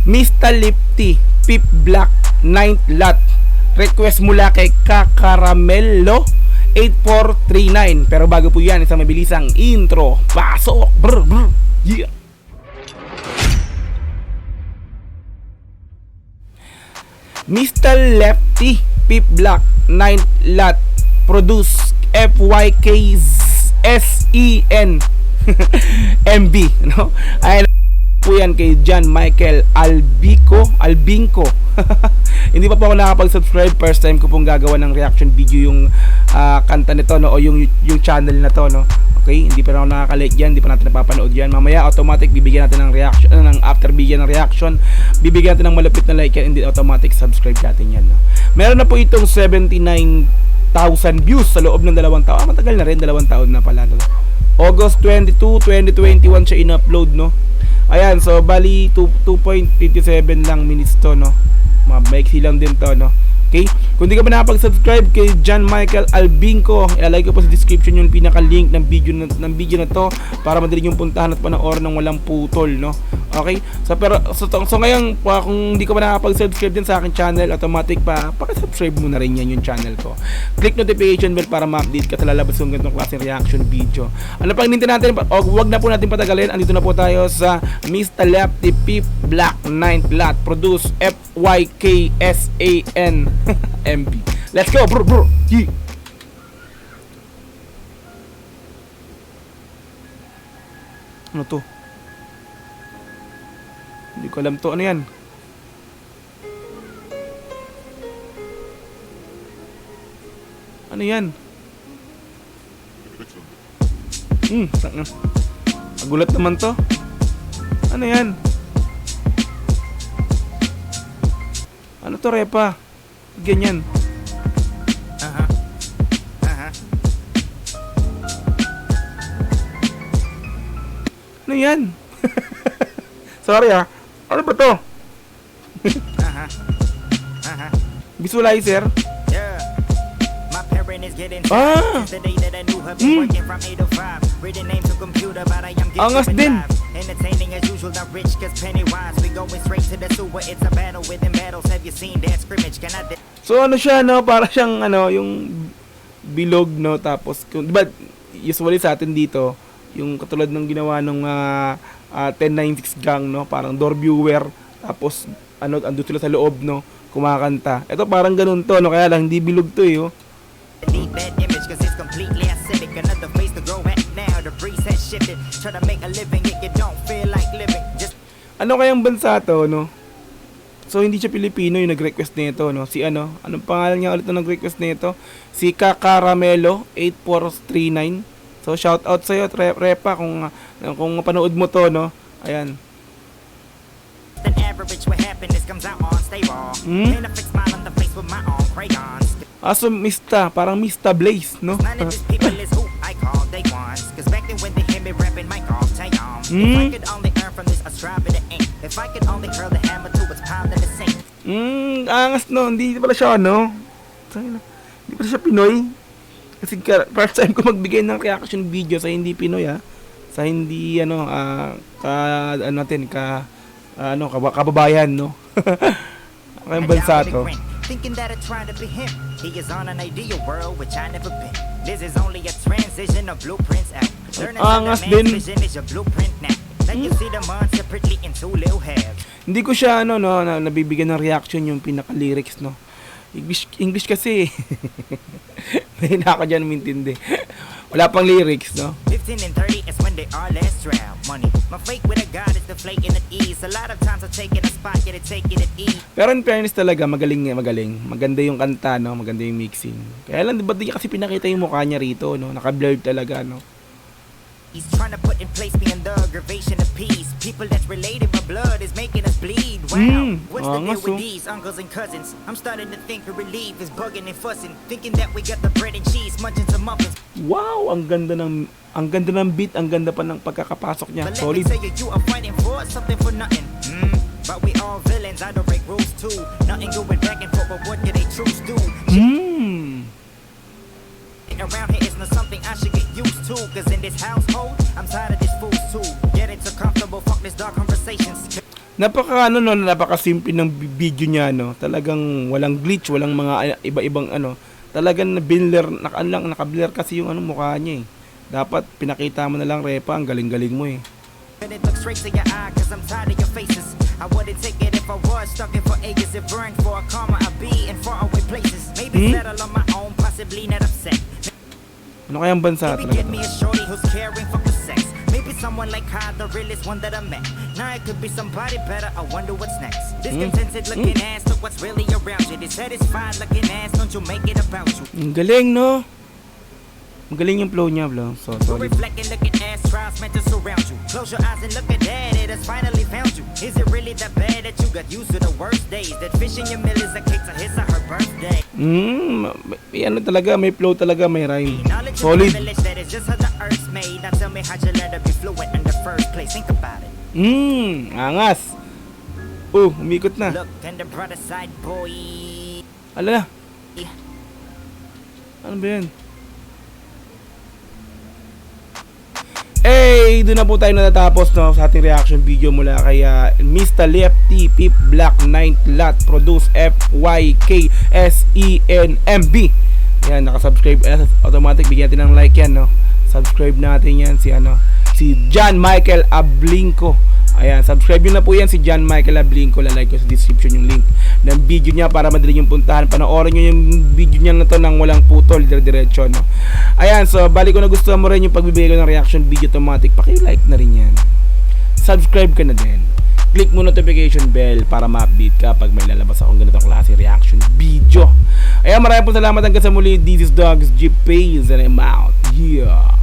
Mr. Lifty, Pip Black, 9th lot. Request mula kay Kakaramelo 8439. Pero bago po yan, isang mabilisang intro. Pasok! Brr, brr. Yeah! Mr. Lefty, Pip Black, 9th lot. Produce FYKSEN MB, no? Ayan po yan kay John Michael Albinco. Hindi pa po ako nakapag-subscribe. First time ko pong gagawa ng reaction video yung kanta nito, no? O yung channel na to, no? Okay, hindi pa ako nakaka-like dyan, hindi pa natin napapanood yan. Mamaya automatic bibigyan natin ng reaction, ng after bigyan ng reaction, bibigyan natin ng malapit na like yan, hindi automatic subscribe natin yan, no? Meron na po itong 79,000 views sa loob ng 2 taon. Matagal na rin, 2 taon na pala, no? August 22, 2021 siya in-upload, no? Ayan, so bali 2.57 lang minutes to, no? Maiksi lang din to, no? Okay? Kung di ka pa nakapag-subscribe kay John Michael Albinco, ilalagay ko po sa description yung pinaka-link ng video na to para madali yung puntahan at panoorin ng walang putol, no? Okay? So ngayon, kung di ka pa nakapag-subscribe din sa akin channel, automatic paki-subscribe mo na rin yan yung channel ko. Click notification bell para ma-update ka sa lalabas yung ganitong klaseng reaction video. Ano pang hinintay natin? Wag na po natin patagalin. Andito na po tayo sa Mr. Lefty Pip Black 9th lot. Produce FYKSAN MB. Let's go, bro, bro. Yeah. Ano to? Hindi ko alam to. Ano yan? Ano yan? Magulat naman to. Ano yan? Ano to, Repa? Ganyan. Ano yan? Sorry ano ba to? Visualizer? Angas din. So ano siya, no? Para siyang yung bilog, no? Tapos diba usually sa atin dito yung katulad ng ginawa nung 1096 gang, no? Parang door viewer, tapos andun sila sa loob, no? Kumakanta. Ito parang ganun to, no? Kaya lang hindi bilog to, oh. Ano kayang bansa to, no? So hindi siya Pilipino yung nag-request nito, no? Si anong pangalan niya ulit na nag-request nito? Si Kakaramelo 8439. So shout out sa iyo, Repa, kung mapanood mo to, no? Ayan. So Mista, parang Mista Blaze, no? Angas, no? Hindi pala siya, no? Hindi pala siya Pinoy. Kasi first time ko magbigay ng reaction video sa hindi Pinoy, sa hindi kababayan, no? Ang bansa to. Thinking that it's trying to be him. He is on an ideal world which I never been. This is only a transition of blueprints out. Learning that the man's vision is your blueprint now. Let you see the month separately in two little halves. Hindi ko siya nabibigyan ng reaction yung pinaka-lyrics, no? English kasi. Mahina ako dyan mintindi. Wala pang lyrics, no? 15 and 30 is when they are less drown money. My fake with a god is deflating at ease. A lot of times I take it a spot, get it taking at ease. Pero in fairness talaga, magaling. Maganda yung kanta, no? Maganda yung mixing. Kaya lang, di ba di kasi pinakita yung mukha niya rito, no? Naka-blurred talaga, no? He's trying to put in place me in the aggravation of peace. People that's related, my blood is making us bleed. Wow, what's the deal with these uncles and cousins? I'm starting to think her relief is bugging and fussing, thinking that we got the bread and cheese, munching some muffins. Wow, ang ganda ng beat, ang ganda pa ng pagkakapasok niya. Solid. But let me tell you, are fighting for something for nothing. But we all villains, I don't break rules too. Nothing going back and forth, but what do they truths do? Around here is not something I should get used to. Cause in this household, I'm tired of these fools too. Getting too comfortable, fuck this dark conversations. Napaka ano no, napaka simple ng video niya no. Talagang walang glitch, walang mga iba-ibang ano. Talagang binler, naka-blur kasi yung ano mukha niya eh. Dapat pinakita mo na lang repa, ang galing-galing mo eh. And it looks straight to your eye, cause I'm tired of your faces. I wouldn't take it if I was stuck in for ages. If burned for a karma, I'd be in faraway places. Maybe settle on my own, possibly not upset. Ano kayang bansa Maybe talaga get me to? a shorty who's caring for the sex. Maybe someone like her, the realest one that I met. Now it could be somebody better, I wonder what's next. Discontented looking ass, look what's really around you. Dissatisfied looking ass, don't you make it about you. Ang galing no? Ang galing yung flow niya, bro. So, So solid. reflect and look at ass trials meant to surround you. Close your eyes and look at that, it has finally found you. Is it really that bad that you got used to the worst days? That fish in your mill is a cake to his or her birthday. May ano talaga, may flow talaga, may rhyme. Knowledge of Solid. privilege, that is just how the earth's made. Now tell me how'd you let her be fluent in the first place? Think about it. Angas. Umikot na. Look on the brighter side, boy. Ala. Ano ba yan? Doon na po tayo natatapos no, sa ating reaction video mula kay Mr. Lefty Pip Black 9th Lot Produce FYKSENMB. Yan, nakasubscribe automatic, bigyan natin ng like yan no. Subscribe natin yan si John Michael Ablinco. Ayan, subscribe nyo na po yan si John Michael Ablinco. Lalike ko sa description yung link ng video niya para madali yung puntahan. Panoorin nyo yung video niya na to nang walang putol, dire-diretso no. Ayan, so bali ko na gusto mo rin yung pagbibigay ko ng reaction video automatic, paki-like na rin yan. Subscribe ka na din. Click mo notification bell para ma-update ka pag may lalabas akong ganitong klase reaction video. Ayan, maraming po salamat hanggang sa muli. This is Dogs G Pays and I'm out. Yeah.